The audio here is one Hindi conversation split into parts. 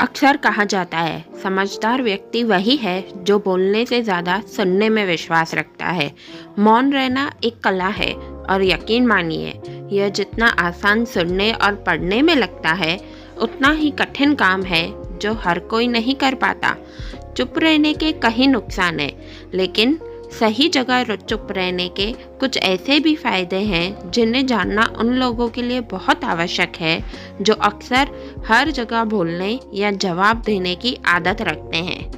अक्सर कहा जाता है समझदार व्यक्ति वही है जो बोलने से ज़्यादा सुनने में विश्वास रखता है। मौन रहना एक कला है और यकीन मानिए यह जितना आसान सुनने और पढ़ने में लगता है उतना ही कठिन काम है जो हर कोई नहीं कर पाता। चुप रहने के कई नुकसान हैं, लेकिन सही जगह चुप रहने के कुछ ऐसे भी फायदे हैं जिन्हें जानना उन लोगों के लिए बहुत आवश्यक है जो अक्सर हर जगह बोलने या जवाब देने की आदत रखते हैं।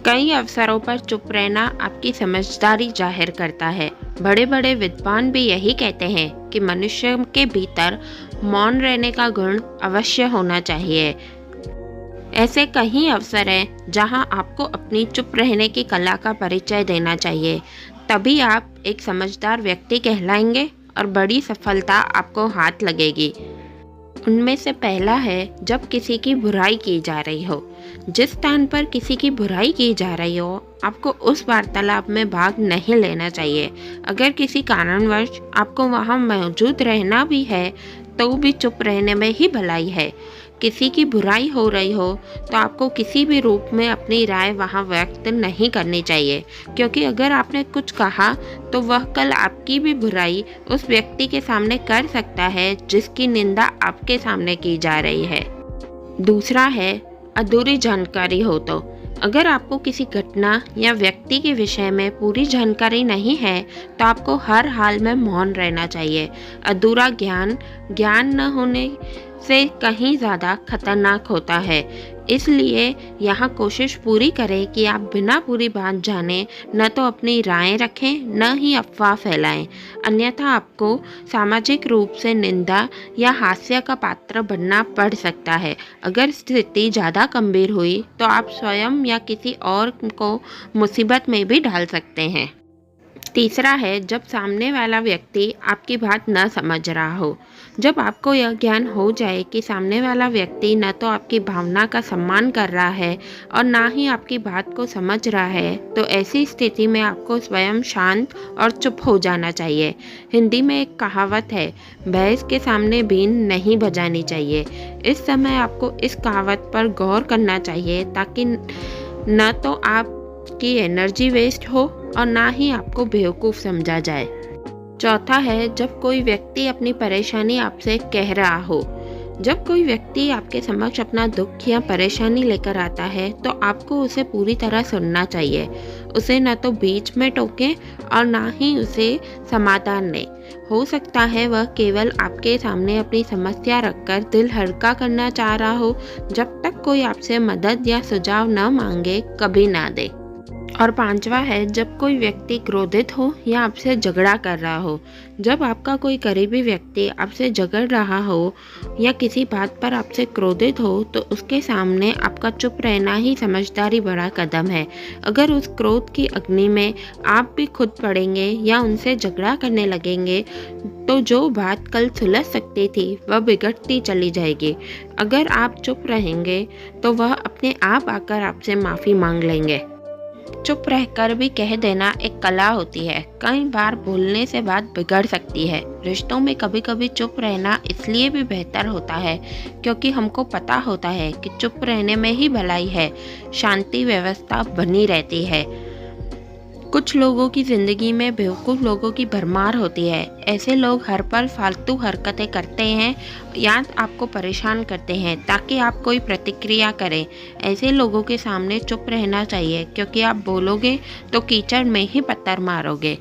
कई अवसरों पर चुप रहना आपकी समझदारी जाहिर करता है। बड़े बड़े विद्वान भी यही कहते हैं कि मनुष्य के भीतर मौन रहने का गुण अवश्य होना चाहिए। ऐसे कई अवसर हैं जहां आपको अपनी चुप रहने की कला का परिचय देना चाहिए, तभी आप एक समझदार व्यक्ति कहलाएंगे और बड़ी सफलता आपको हाथ लगेगी। उनमें से पहला है जब किसी की बुराई की जा रही हो। जिस स्थान पर किसी की बुराई की जा रही हो आपको उस वार्तालाप में भाग नहीं लेना चाहिए। अगर किसी कारणवश आपको वहां मौजूद रहना भी है तो भी चुप रहने में ही भलाई है। किसी की बुराई हो रही हो तो आपको किसी भी रूप में अपनी राय वहां व्यक्त नहीं करनी चाहिए, क्योंकि अगर आपने कुछ कहा तो वह कल आपकी भी बुराई उस व्यक्ति के सामने कर सकता है जिसकी निंदा आपके सामने की जा रही है। दूसरा है अधूरी जानकारी हो तो। अगर आपको किसी घटना या व्यक्ति के विषय में पूरी जानकारी नहीं है तो आपको हर हाल में मौन रहना चाहिए। अधूरा ज्ञान न होने से कहीं ज़्यादा खतरनाक होता है। इसलिए यहाँ कोशिश पूरी करें कि आप बिना पूरी बात जाने न तो अपनी राय रखें न ही अफवाह फैलाएं, अन्यथा आपको सामाजिक रूप से निंदा या हास्य का पात्र बनना पड़ सकता है। अगर स्थिति ज़्यादा गंभीर हुई तो आप स्वयं या किसी और को मुसीबत में भी डाल सकते हैं। तीसरा है जब सामने वाला व्यक्ति आपकी बात न समझ रहा हो। जब आपको यह ज्ञान हो जाए कि सामने वाला व्यक्ति न तो आपकी भावना का सम्मान कर रहा है और ना ही आपकी बात को समझ रहा है, तो ऐसी स्थिति में आपको स्वयं शांत और चुप हो जाना चाहिए। हिंदी में एक कहावत है, भैंस के सामने बीन नहीं बजानी चाहिए। इस समय आपको इस कहावत पर गौर करना चाहिए ताकि न तो आपकी एनर्जी वेस्ट हो और ना ही आपको बेवकूफ़ समझा जाए। चौथा है जब कोई व्यक्ति अपनी परेशानी आपसे कह रहा हो। जब कोई व्यक्ति आपके समक्ष अपना दुख या परेशानी लेकर आता है तो आपको उसे पूरी तरह सुनना चाहिए। उसे न तो बीच में टोकें और ना ही उसे समाधान दें। हो सकता है वह केवल आपके सामने अपनी समस्या रखकर दिल हल्का करना चाह रहा हो। जब तक कोई आपसे मदद या सुझाव न मांगे कभी ना दे। और पांचवा है जब कोई व्यक्ति क्रोधित हो या आपसे झगड़ा कर रहा हो। जब आपका कोई करीबी व्यक्ति आपसे झगड़ रहा हो या किसी बात पर आपसे क्रोधित हो तो उसके सामने आपका चुप रहना ही समझदारी बड़ा कदम है। अगर उस क्रोध की अग्नि में आप भी खुद पड़ेंगे या उनसे झगड़ा करने लगेंगे तो जो बात कल सुलझ सकती थी वह बिगड़ती चली जाएगी। अगर आप चुप रहेंगे तो वह अपने आप आकर आपसे माफ़ी मांग लेंगे। चुप रहकर भी कह देना एक कला होती है। कई बार बोलने से बात बिगड़ सकती है। रिश्तों में कभी कभी चुप रहना इसलिए भी बेहतर होता है क्योंकि हमको पता होता है कि चुप रहने में ही भलाई है, शांति व्यवस्था बनी रहती है। कुछ लोगों की ज़िंदगी में बेवकूफ़ लोगों की भरमार होती है। ऐसे लोग हर पल फालतू हरकतें करते हैं या आपको परेशान करते हैं ताकि आप कोई प्रतिक्रिया करें। ऐसे लोगों के सामने चुप रहना चाहिए क्योंकि आप बोलोगे तो कीचड़ में ही पत्थर मारोगे।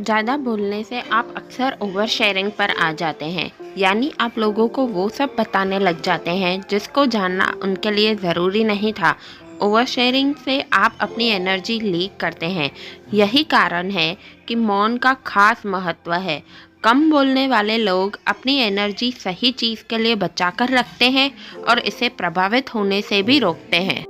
ज़्यादा बोलने से आप अक्सर ओवर शेयरिंग पर आ जाते हैं, यानी आप लोगों को वो सब बताने लग जाते हैं जिसको जानना उनके लिए ज़रूरी नहीं था। ओवर शेयरिंग से आप अपनी एनर्जी लीक करते हैं। यही कारण है कि मौन का खास महत्व है। कम बोलने वाले लोग अपनी एनर्जी सही चीज़ के लिए बचाकर रखते हैं और इसे प्रभावित होने से भी रोकते हैं।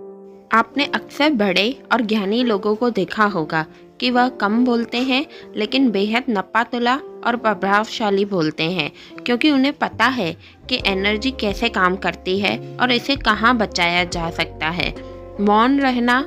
आपने अक्सर बड़े और ज्ञानी लोगों को देखा होगा कि वह कम बोलते हैं लेकिन बेहद नपातुला और प्रभावशाली बोलते हैं, क्योंकि उन्हें पता है कि एनर्जी कैसे काम करती है और इसे कहाँ बचाया जा सकता है। मौन रहना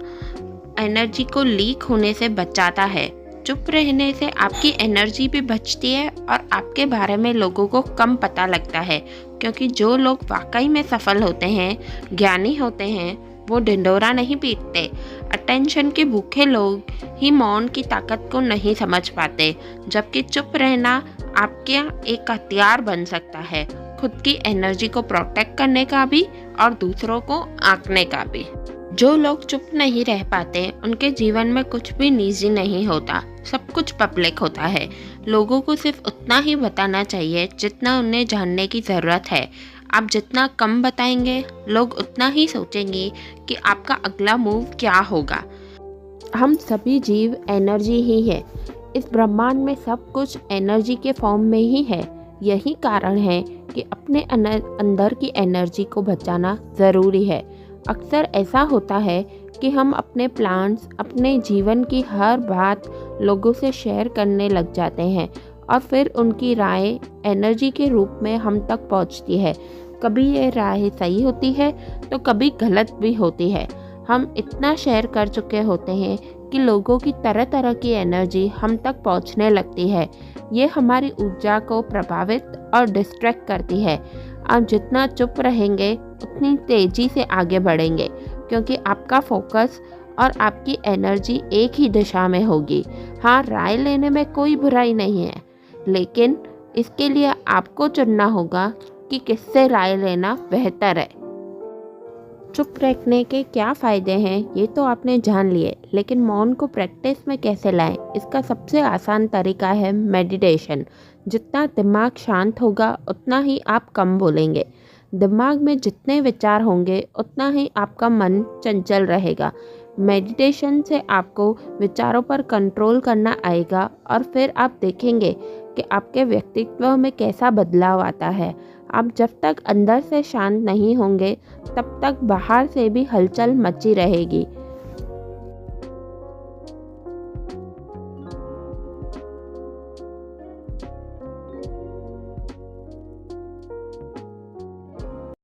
एनर्जी को लीक होने से बचाता है। चुप रहने से आपकी एनर्जी भी बचती है और आपके बारे में लोगों को कम पता लगता है, क्योंकि जो लोग वाकई में सफल होते हैं, ज्ञानी होते हैं, वो ढिंढोरा नहीं पीटते। अटेंशन के भूखे लोग ही मौन की ताकत को नहीं समझ पाते, जबकि चुप रहना आपके एक हथियार बन सकता है, खुद की एनर्जी को प्रोटेक्ट करने का भी और दूसरों को आंकने का भी। जो लोग चुप नहीं रह पाते उनके जीवन में कुछ भी निजी नहीं होता, सब कुछ पब्लिक होता है। लोगों को सिर्फ उतना ही बताना चाहिए जितना उन्हें जानने की ज़रूरत है। आप जितना कम बताएंगे, लोग उतना ही सोचेंगे कि आपका अगला मूव क्या होगा। हम सभी जीव एनर्जी ही है। इस ब्रह्मांड में सब कुछ एनर्जी के फॉर्म में ही है। यही कारण है कि अपने अंदर की एनर्जी को बचाना ज़रूरी है। अक्सर ऐसा होता है कि हम अपने प्लान्स, अपने जीवन की हर बात लोगों से शेयर करने लग जाते हैं और फिर उनकी राय एनर्जी के रूप में हम तक पहुंचती है। कभी ये राय सही होती है तो कभी गलत भी होती है। हम इतना शेयर कर चुके होते हैं कि लोगों की तरह तरह की एनर्जी हम तक पहुंचने लगती है। ये हमारी ऊर्जा को प्रभावित और डिस्ट्रैक्ट करती है। आप जितना चुप रहेंगे उतनी तेज़ी से आगे बढ़ेंगे, क्योंकि आपका फोकस और आपकी एनर्जी एक ही दिशा में होगी। हाँ, राय लेने में कोई बुराई नहीं है, लेकिन इसके लिए आपको चुनना होगा कि किससे राय लेना बेहतर है। चुप रखने के क्या फ़ायदे हैं ये तो आपने जान लिए, लेकिन मौन को प्रैक्टिस में कैसे लाएं? इसका सबसे आसान तरीका है मेडिटेशन। जितना दिमाग शांत होगा उतना ही आप कम बोलेंगे। दिमाग में जितने विचार होंगे उतना ही आपका मन चंचल रहेगा। मेडिटेशन से आपको विचारों पर कंट्रोल करना आएगा और फिर आप देखेंगे कि आपके व्यक्तित्व में कैसा बदलाव आता है। आप जब तक अंदर से शांत नहीं होंगे तब तक बाहर से भी हलचल मची रहेगी।